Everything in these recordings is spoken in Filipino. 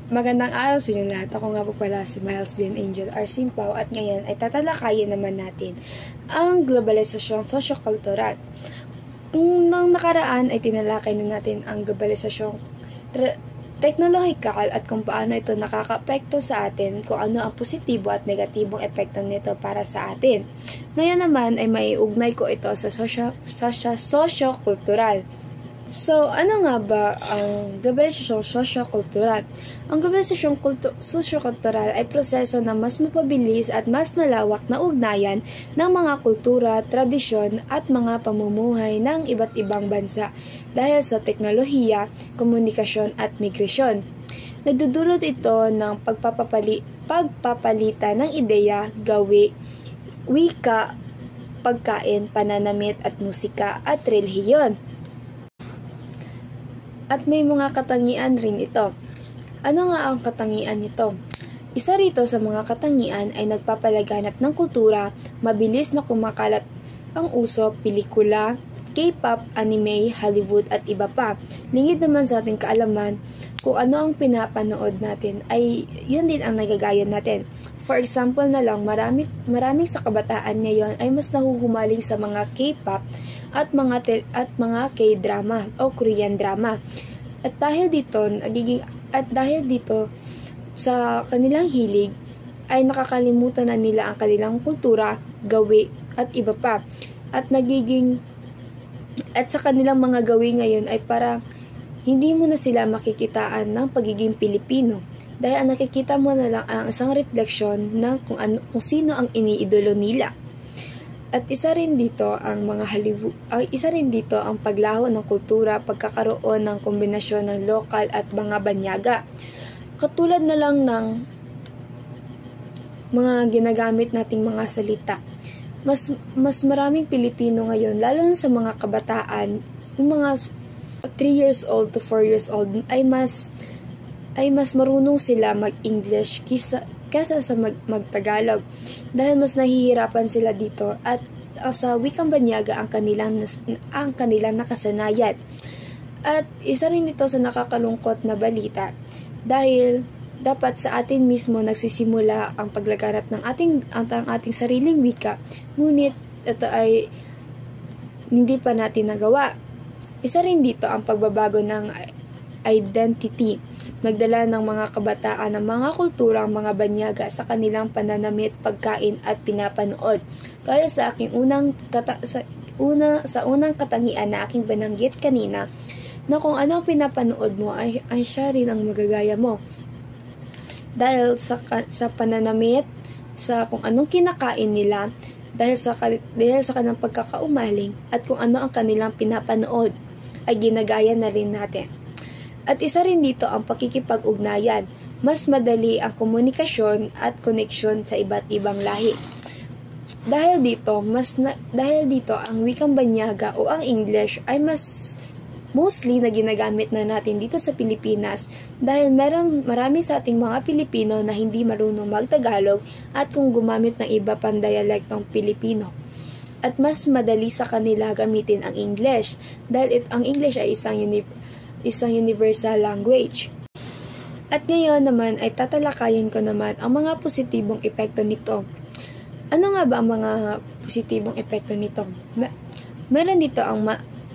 Magandang araw sa inyo lahat. Ako nga po pala si Miles B. Angel R. Simpao at ngayon ay tatalakayin naman natin ang globalisasyong sosyo-kultural. Nang nakaraan ay tinalakay na natin ang globalisasyong teknolohikal at kung paano ito nakaka-apekto sa atin, kung ano ang positibo at negatibong epekto nito para sa atin. Ngayon naman ay maiugnay ko ito sa sosyo-kultural. So, ano nga ba ang globalisasyong sosyo-kultural? Ang globalisasyong sosyo-kultural ay proseso na mas mapabilis at mas malawak na ugnayan ng mga kultura, tradisyon at mga pamumuhay ng iba't ibang bansa dahil sa teknolohiya, komunikasyon at migrasyon. Nagdudulot ito ng pagpapalitan ng ideya, gawi, wika, pagkain, pananamit at musika at relihiyon. At may mga katangian rin ito. Ano nga ang katangian nito? Isa rito sa mga katangian ay nagpapalaganap ng kultura, mabilis na kumakalat ang uso, pelikula, K-pop, anime, Hollywood at iba pa. Lingid naman sa ating kaalaman, kung ano ang pinapanood natin ay yun din ang nagagaya natin. For example na lang, maraming sa kabataan ngayon ay mas nahuhumaling sa mga K-pop at mga K-drama o Korean drama. At dahil dito sa kanilang hilig ay nakakalimutan na nila ang kanilang kultura, gawi at iba pa. At sa kanilang mga gawi ngayon ay parang hindi mo na sila makikitaan ng pagiging Pilipino. Dahil ang nakikita mo na lang ang isang refleksyon ng kung sino ang iniidolo nila. At isa rin dito ang paglaho ng kultura, pagkakaroon ng kombinasyon ng lokal at mga banyaga. Katulad na lang ng mga ginagamit nating mga salita. Mas maraming Pilipino ngayon, lalo na sa mga kabataan, yung mga 3 years old to 4 years old ay mas marunong sila mag-English kaysa sa mag-Tagalog dahil mas nahihirapan sila dito at sa wikang banyaga ang kanilang nakasanayan. At isa rin ito sa nakakalungkot na balita dahil dapat sa atin mismo nagsisimula ang paglaganap ng ating sariling wika, ngunit ito ay hindi pa natin nagawa. Isa rin dito ang pagbabago ng identity, magdala ng mga kabataan ng mga kulturang mga banyaga sa kanilang pananamit, pagkain at pinapanood. Kaya sa aking unang katangian na aking bananggit kanina, na kung ano ang pinapanood mo ay siya rin ang magagaya mo. Dahil sa pananamit, sa kung anong kinakain nila, dahil sa kanilang pagkakaumaling at kung ano ang kanilang pinapanood, ay ginagaya na rin natin. At isa rin dito ang pakikipag-ugnayan. Mas madali ang komunikasyon at koneksyon sa iba't ibang lahi. Dahil dito ang wikang banyaga o ang English ay mas mostly na ginagamit na natin dito sa Pilipinas dahil marami sa ating mga Pilipino na hindi marunong mag-Tagalog at kung gumamit ng iba pang dialektong Pilipino. At mas madali sa kanila gamitin ang English dahil ang English ay isang universal language. At ngayon naman ay tatalakayin ko naman ang mga positibong epekto nito. Ano nga ba ang mga positibong epekto nito? Meron dito ang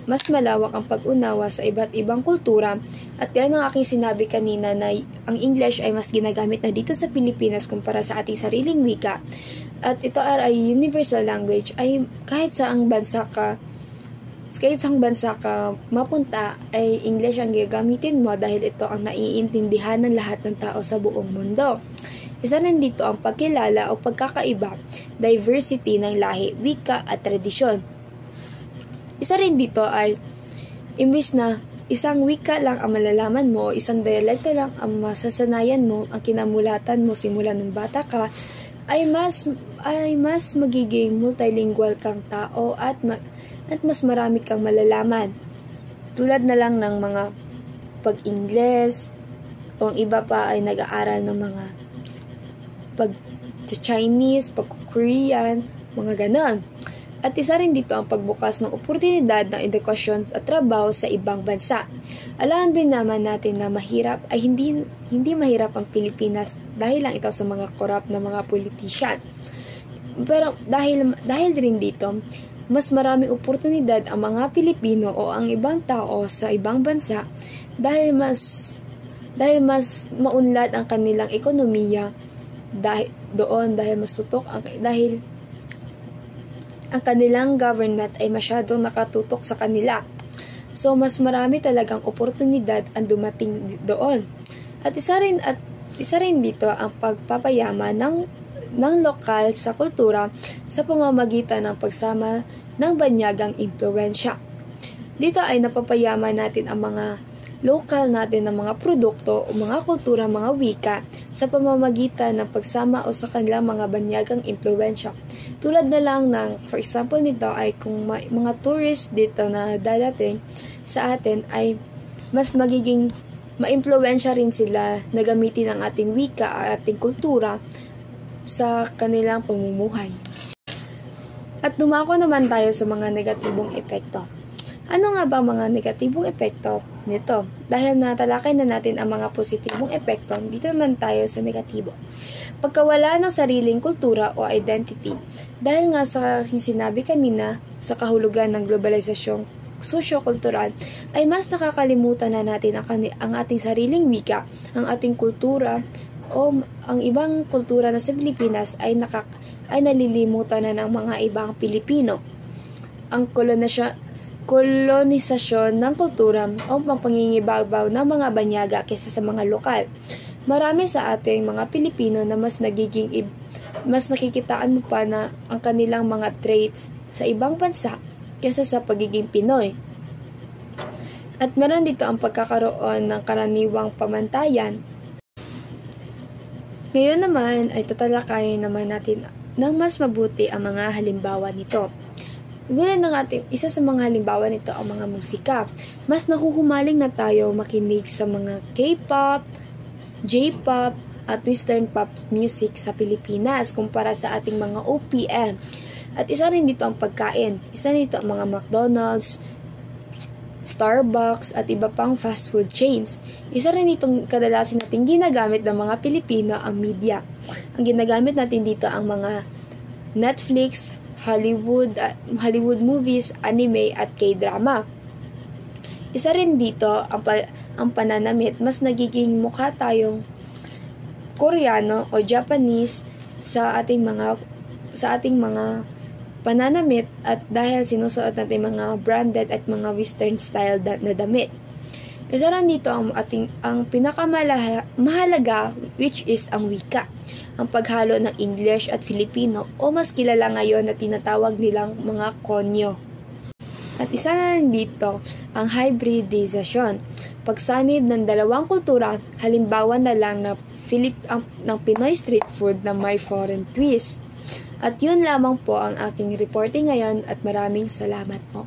mas malawak ang pag-unawa sa iba't ibang kultura at gaya ng aking sinabi kanina na ang English ay mas ginagamit na dito sa Pilipinas kumpara sa ating sariling wika. At ito ay universal language ay kahit saang bansa ka mapunta ay English ang gagamitin mo dahil ito ang naiintindihan ng lahat ng tao sa buong mundo. Isa rin dito ang pagkilala o pagkakaiba, diversity ng lahi, wika at tradisyon. Isa rin dito ay imbis na isang wika lang ang malalaman mo, isang dialekto lang ang masasanayan mo, ang kinamulatan mo simula ng bata ka, ay mas magiging multilingual kang tao at mas marami kang malalaman. Tulad na lang ng mga pag-Ingles o ang iba pa ay nag-aaral ng mga pag-Chinese, pag-Korean, mga ganon. At isa rin dito ang pagbukas ng oportunidad ng edukasyon at trabaho sa ibang bansa. Alam din naman natin na mahirap ay hindi mahirap ang Pilipinas dahil lang ito sa mga korap na mga politician. Pero dahil rin dito, mas maraming oportunidad ang mga Pilipino o ang ibang tao sa ibang bansa dahil mas maunlad ang kanilang ekonomiya dahil mas tutok dahil ang kanilang government ay masyadong nakatutok sa kanila. So, mas marami talagang oportunidad ang dumating doon. At isa rin dito ang pagpapayaman ng lokal sa kultura sa pamamagitan ng pagsama ng banyagang impluwensya. Dito ay napapayaman natin ang mga lokal natin ng mga produkto o mga kultura, mga wika sa pamamagitan ng pagsama o sa kanilang mga banyagang impluwensya. Tulad na lang ng, for example nito ay kung may mga tourist dito na dadating sa atin ay mas magiging maimpluwensya rin sila na gamitin ang ating wika at ating kultura sa kanilang pamumuhay. At dumako naman tayo sa mga negatibong epekto. Ano nga ba mga negatibong epekto nito? Dahil natalakay na natin ang mga positibong epekto, dito naman tayo sa negatibo. Pagkawala ng sariling kultura o identity. Dahil nga sa aking sinabi kanina, sa kahulugan ng globalisasyong sosyo-kultural, ay mas nakakalimutan na natin ang ating sariling wika, ang ating kultura, o ang ibang kultura na sa Pilipinas ay nalilimutan na ng mga ibang Pilipino. Ang kolonisasyon ng kultura o pangingibabaw ng mga banyaga kaysa sa mga lokal. Marami sa ating mga Pilipino na mas nakikitaan mo pa na ang kanilang mga traits sa ibang bansa kaysa sa pagiging Pinoy. At meron dito ang pagkakaroon ng karaniwang pamantayan. Ngayon naman ay tatalakayin naman natin ng mas mabuti ang mga halimbawa nito. Gulay ng isa sa mga halimbawa nito ang mga musika. Mas nahuhumaling na tayo makinig sa mga K-pop, J-pop, at Western pop music sa Pilipinas kumpara sa ating mga OPM. At isa rin dito ang pagkain. Isa rin dito ang mga McDonald's, Starbucks, at iba pang fast food chains. Isa rin itong kadalasan natin ginagamit ng mga Pilipino ang media. Ang ginagamit natin dito ang mga Netflix, Hollywood movies, anime, at K-drama. Isa rin dito ang pananamit, mas nagiging mukha tayong Koreano o Japanese sa ating mga pananamit at dahil sinusuot natin mga branded at mga western style na damit. Isa rin dito ang pinakamahalaga, which is ang wika. Ang paghalo ng English at Filipino o mas kilala ngayon na tinatawag nilang mga konyo. At isa na rin dito ang hybridization. Pagsanib ng dalawang kultura, halimbawa na lang ng Pinoy street food na may foreign twist. At yun lamang po ang aking reporting ngayon at maraming salamat po.